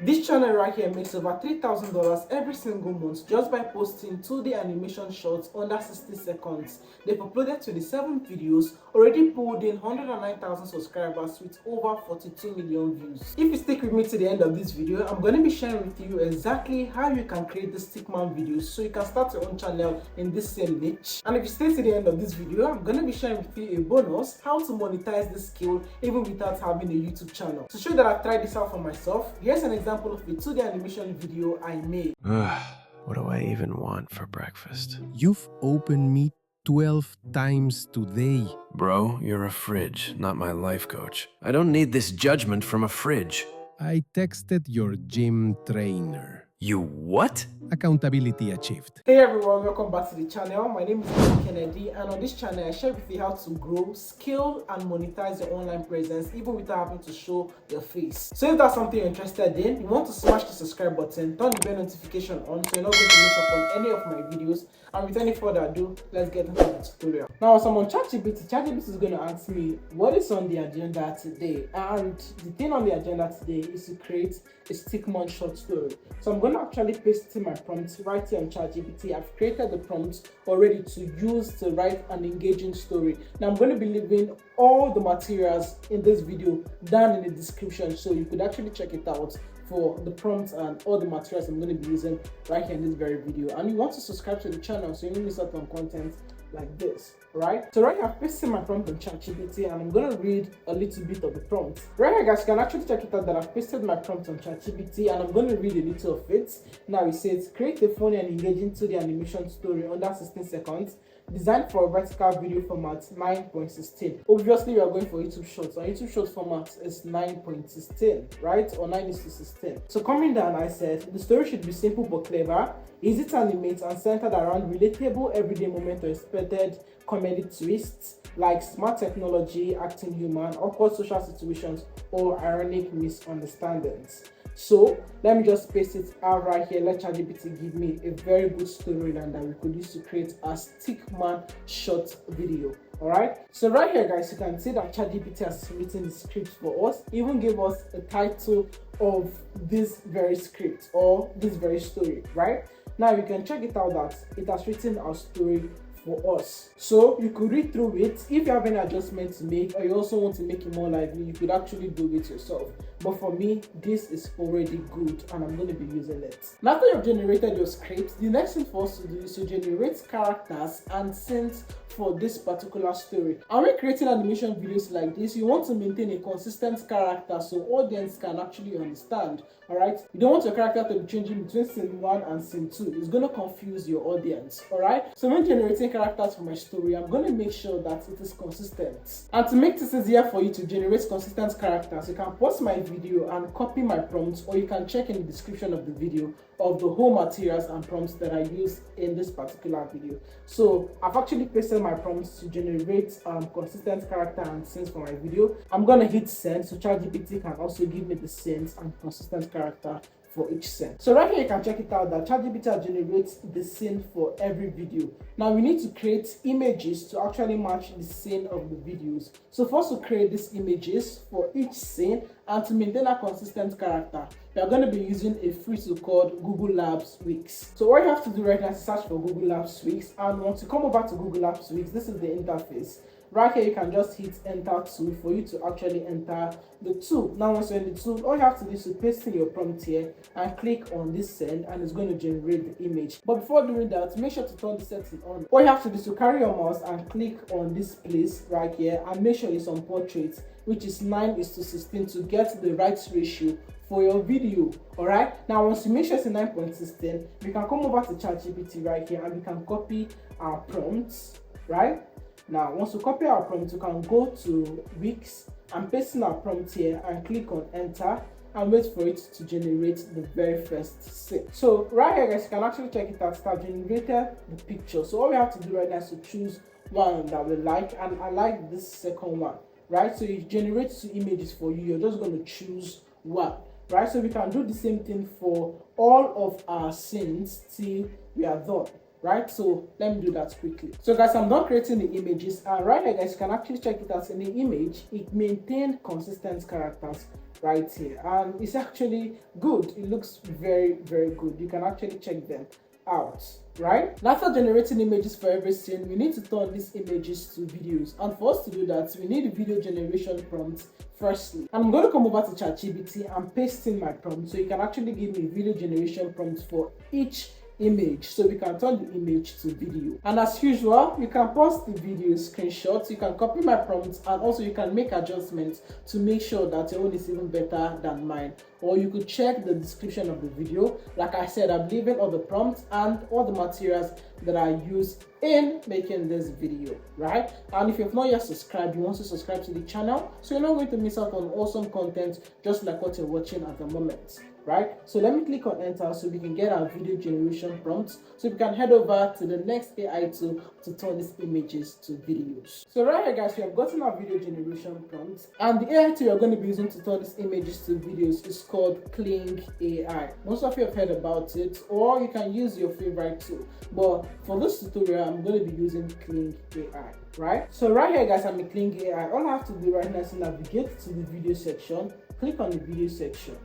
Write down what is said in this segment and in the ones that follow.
This channel right here makes over $3,000 every single month just by posting 2D animation shots under 60 seconds. They've uploaded 27 videos, already pulled in 109,000 subscribers with over 42 million views. If you stick with me to the end of this video, I'm going to be sharing with you exactly how you can create the stickman videos so you can start your own channel in this same niche. And if you stay to the end of this video, I'm going to be sharing with you a bonus, how to monetize this skill even without having a YouTube channel. To show that I've tried this out for myself, here's an example of a 2D animation video I made. What do I even want for breakfast? You've opened me 12 times today. Bro, you're a fridge, not my life coach. I don't need this judgment from a fridge. I texted your gym trainer. You what? Accountability achieved. Hey everyone, welcome back to the channel. My name is Kennedy, and on this channel I share with you how to grow, scale and monetize your online presence even without having to show your face. So if that's something you're interested in, you want to smash the subscribe button, turn the bell notification on so you're not going to miss out on any of my videos. And with any further ado, let's get into the tutorial. Now as I'm on ChatGPT is going to ask me what is on the agenda today, and the thing on the agenda today is to create a stickman short story. So I'm going to actually paste in my prompt right here on ChatGPT. I've created the prompt already to use to write an engaging story. Now I'm going to be leaving all the materials in this video down in the description so you could actually check it out for the prompts and all the materials I'm going to be using right here in this very video. And you want to subscribe to the channel so you don't miss out on content like this, right? So right here I've pasted my prompt on ChatGPT and I'm going to read a little bit of the prompt. Right here guys, you can actually check it out that I've pasted my prompt on ChatGPT and I'm going to read a little of it. Now it says, create a funny and engaging 2D animation story under 16 seconds. Designed for a vertical video format 9.16. Obviously, we are going for YouTube Shorts. Our YouTube Shorts format is 9.16, right? Or 9:16. So coming down, I said the story should be simple but clever, easy to animate, and centered around relatable everyday moments or expected comedy twists like smart technology, acting human, awkward social situations, or ironic misunderstandings. So let me just paste it out right here. Let ChatGPT give me a very good storyline that we could use to create a stickman short video. Alright, so right here guys, you can see that ChatGPT has written the script for us, even gave us a title of this very script or this very story, right? Now you can check it out that it has written our story for us. So you could read through it. If you have any adjustments to make or you also want to make it more lively, you could actually do it yourself. But for me, this is already good and I'm going to be using it. Now after you've generated your script, the next thing for us to do is to generate characters and scenes for this particular story. And when creating animation videos like this, you want to maintain a consistent character so audience can actually understand. Alright, you don't want your character to be changing between scene 1 and scene 2. It's going to confuse your audience. Alright, so when generating characters for my story, I'm going to make sure that it is consistent. And to make this easier for you to generate consistent characters, you can pause my video and copy my prompts, or you can check in the description of the video of the whole materials and prompts that I use in this particular video. So I've actually pasted my prompts to generate consistent character and scenes for my video. I'm gonna hit send so ChatGPT can also give me the scenes and consistent character for each scene. So right here you can check it out that ChatGPT generates the scene for every video. Now we need to create images to actually match the scene of the videos. So for us to create these images for each scene and to maintain a consistent character, we are going to be using a free tool called Google Labs Wix. So what you have to do right now is search for Google Labs Wix, and once you come over to Google Labs Wix, this is the interface. Right here you can just hit enter tool for you to actually enter the tool. Now once you're in the tool, all you have to do is to paste in your prompt here and click on this send, and it's going to generate the image. But before doing that, make sure to turn the setting on. All you have to do is to carry your mouse and click on this place right here and make sure it's on portrait, which is 9:16, to get the right ratio for your video. Alright, now once you make sure it's 9:16, we can come over to ChatGPT right here and we can copy our prompts, right? Now once we copy our prompt, you can go to Wix and paste in our prompt here and click on enter and wait for it to generate the very first scene. So right here guys, you can actually check it out. Start generated the picture. So all we have to do right now is to choose one that we like, and I like this second one, right? So it generates 2 images for you. You're just going to choose one, right? So we can do the same thing for all of our scenes till we are done. right? So let me do that quickly. So guys, I'm done creating the images, and right here guys, you can actually check it out. In the image, it maintained consistent characters right here, and it's actually good. It looks very, very good. You can actually check them out, right? Now, after generating images for every scene, we need to turn these images to videos, and for us to do that, we need a video generation prompt firstly. And I'm going to come over to ChatGPT and paste in my prompt, so you can actually give me video generation prompts for each image, so we can turn the image to video. And as usual, you can pause the video screenshots, you can copy my prompts, and also you can make adjustments to make sure that your own is even better than mine. Or you could check the description of the video. Like I said, I'm leaving all the prompts and all the materials that I use in making this video, right? And if you have not yet subscribed, you want to subscribe to the channel so you're not going to miss out on awesome content just like what you're watching at the moment, right? So let me click on enter so we can get our video generation prompts, so we can head over to the next AI tool to turn these images to videos. So right here guys, we have gotten our video generation prompts, and the AI tool you're going to be using to turn these images to videos is called Kling AI. Most of you have heard about it, or you can use your favorite tool, but for this tutorial I'm going to be using Kling AI, right? So right here guys, I'm in Kling AI. All I have to do right now is navigate to the video section, click on the video section.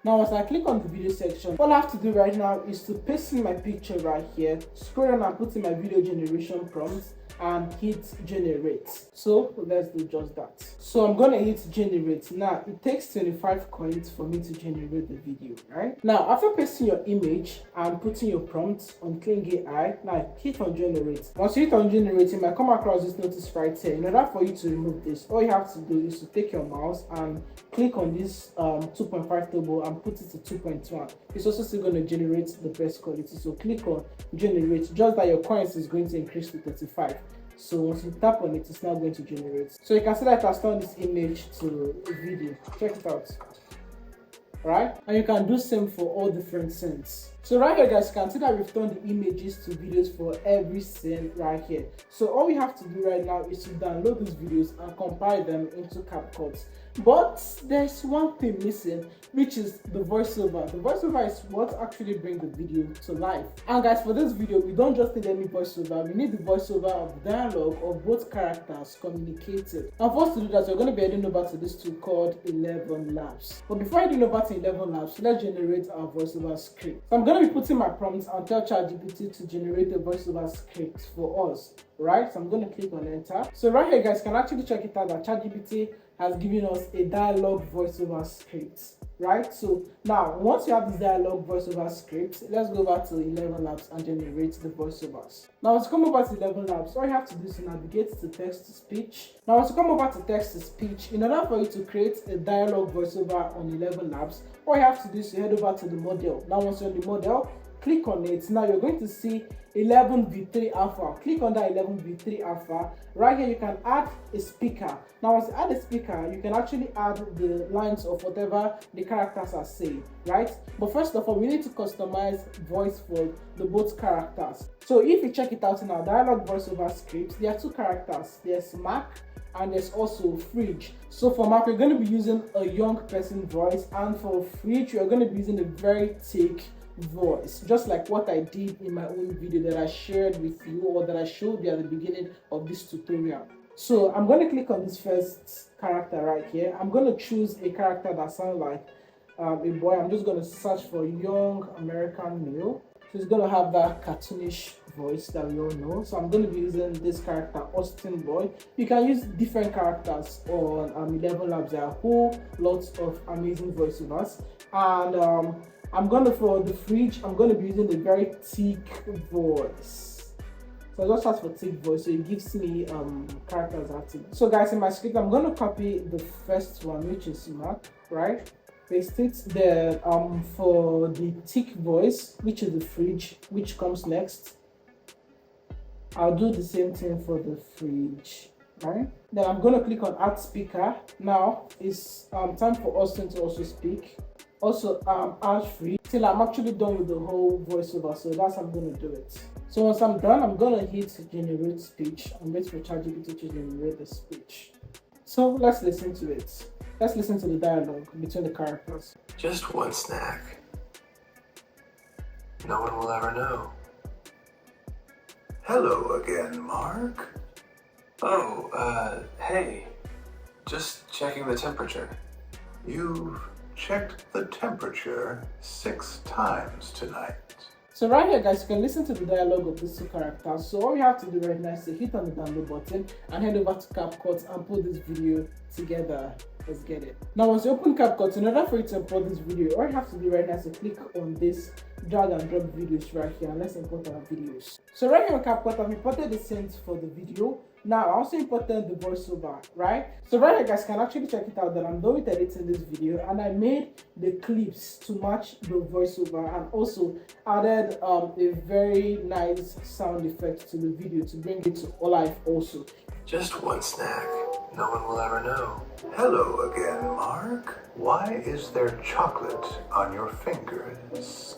Now, once I click on the video section, all I have to do right now is to paste in my picture right here, scroll down and put in my video generation prompts, and hit generate. So let's do just that. So I'm gonna hit generate. Now it takes 25 coins for me to generate the video, right? Now after pasting your image and putting your prompt on Kling AI, now hit on generate. Once you hit on generate, you might come across this notice right here. In order for you to remove this, all you have to do is to take your mouse and click on this 2.5 turbo and put it to 2.1. It's also still going to generate the best quality. So click on generate, just that your coins is going to increase to 35. So once you tap on it, it's now going to generate. So you can see that it has turned this image to a video. Check it out. Right? And you can do same for all different scenes. So right here guys, you can see that we've turned the images to videos for every scene right here. So all we have to do right now is to download these videos and compile them into CapCut. But there's one thing missing, which is the voiceover. The voiceover is what actually brings the video to life. And guys, for this video, we don't just need any voiceover, we need the voiceover of dialogue of both characters communicated. And for us to do that, we're going to be heading over to this tool called 11 Labs. But before heading over to 11 Labs, let's generate our voiceover script. So I'm going to be putting my prompts and tell ChatGPT to generate the voiceover script for us, right? So I'm going to click on enter. So right here guys, you can actually check it out that ChatGPT has given us a dialogue voiceover script, right? So now once you have this dialogue voiceover script, let's go back to 11 Labs and generate the voiceovers. Now once you come over to 11 Labs, all you have to do is to navigate to text to speech. Now once you come over to text to speech, in order for you to create a dialogue voiceover on 11 Labs, all you have to do is to head over to the model. Now once you're on the model, click on it. Now you're going to see 11v3 alpha. Click on that 11v3 alpha. Right here you can add a speaker. Now once you add a speaker, you can actually add the lines of whatever the characters are saying, right? But first of all, we need to customize voice for the both characters. So if you check it out in our dialogue voiceover script, there are two characters. There's Mac and there's also Fridge. So for Mac, we're going to be using a young person voice, and for Fridge, we're going to be using a very thick voice, just like what I did in my own video that I shared with you, or that I showed you at the beginning of this tutorial. So I'm going to click on this first character right here. I'm going to choose a character that sounds like a boy. I'm just going to search for young American male. So it's going to have that cartoonish voice that we all know. So I'm going to be using this character, Austin Boy. You can use different characters on 11 Labs. There are whole lots of amazing voiceovers. And I'm going to, for the Fridge, I'm going to be using a very thick voice. So I just search for thick voice, so it gives me characters that are thick. So guys, in my script, I'm going to copy the first one, which is Mac, right? Paste it there. For the thick voice, which is the Fridge, which comes next, I'll do the same thing for the Fridge, right? Then I'm going to click on add speaker. Now it's time for Austin to also speak. Also add free till I'm actually done with the whole voiceover. So that's how I'm going to do it. So once I'm done, I'm going to hit generate speech and wait for ChatGPT to generate the speech. So let's listen to it. Let's listen to the dialogue between the characters. Just one snack. No one will ever know. Hello again, Mark. Oh, hey. Just checking the temperature. You've checked the temperature 6 times tonight. So right here, guys, you can listen to the dialogue of these two characters. So all you have to do right now is to hit on the download button and head over to CapCut and put this video together. Let's get it. Now, once you open CapCut, in order for you to import this video, all you have to do right now is to click on this drag and drop videos right here, and let's import our videos. So right here on CapCut, I've imported the scenes for the video. Now, I also imported the voiceover, right? So right here, guys, can actually check it out that I'm done with editing this video, and I made the clips to match the voiceover, and also added a very nice sound effect to the video to bring it to life also. Just one snack. No one will ever know. Hello again, Mark. Why is there chocolate on your fingers?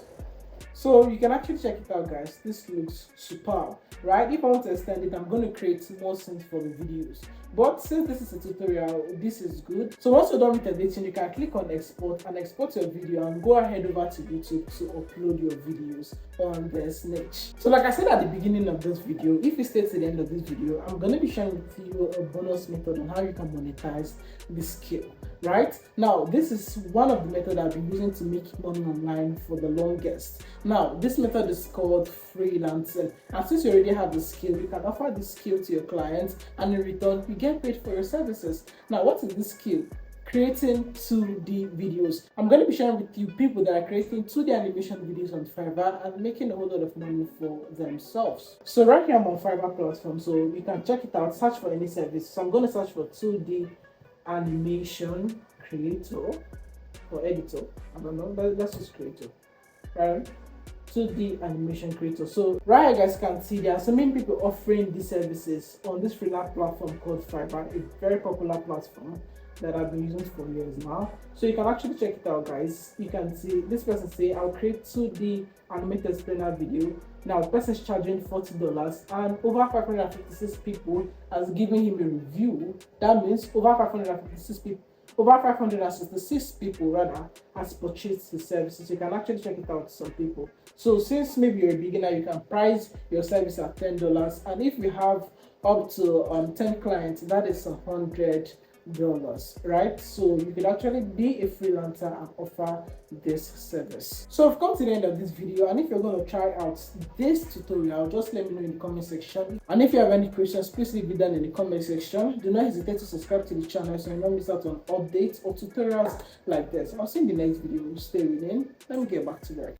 So you can actually check it out, guys. This looks superb, right? If I want to extend it, I'm going to create more scenes for the videos. But since this is a tutorial, this is good. So once you're done with editing, you can click on export and export your video and go ahead over to YouTube to upload your videos on this niche. So like I said at the beginning of this video, if you stay to the end of this video, I'm going to be sharing with you a bonus method on how you can monetize this skill. Right now, this is one of the methods I've been using to make money online for the longest. Now, this method is called freelancing, and since you already have the skill, you can offer this skill to your clients, and in return, you get paid for your services. Now, what is this skill? Creating 2D videos. I'm going to be sharing with you people that are creating 2D animation videos on Fiverr and making a whole lot of money for themselves. So right here I'm on Fiverr platform, so you can check it out, search for any service. So I'm going to search for 2D animation creator or editor. I don't know, let's just creator, right? 2D animation creator. So right here, guys, can see there are so many people offering these services on this freelance platform called Fiverr, a very popular platform that I've been using for years now. So you can actually check it out, guys. You can see this person say I'll create 2D animated explainer video. Now the person is charging $40 and over 556 people has given him a review. That means over 566 people rather has purchased his services. You can actually check it out to some people. So since maybe you're a beginner, you can price your service at $10, and if you have up to 10 clients, that is $100, right? So you can actually be a freelancer and offer this service. So I've come to the end of this video, and if you're going to try out this tutorial, just let me know in the comment section. And if you have any questions, please leave it down in the comment section. Do not hesitate to subscribe to the channel so you don't miss out on updates or tutorials like this. I'll see you in the next video. Stay with me. Let me get back to work.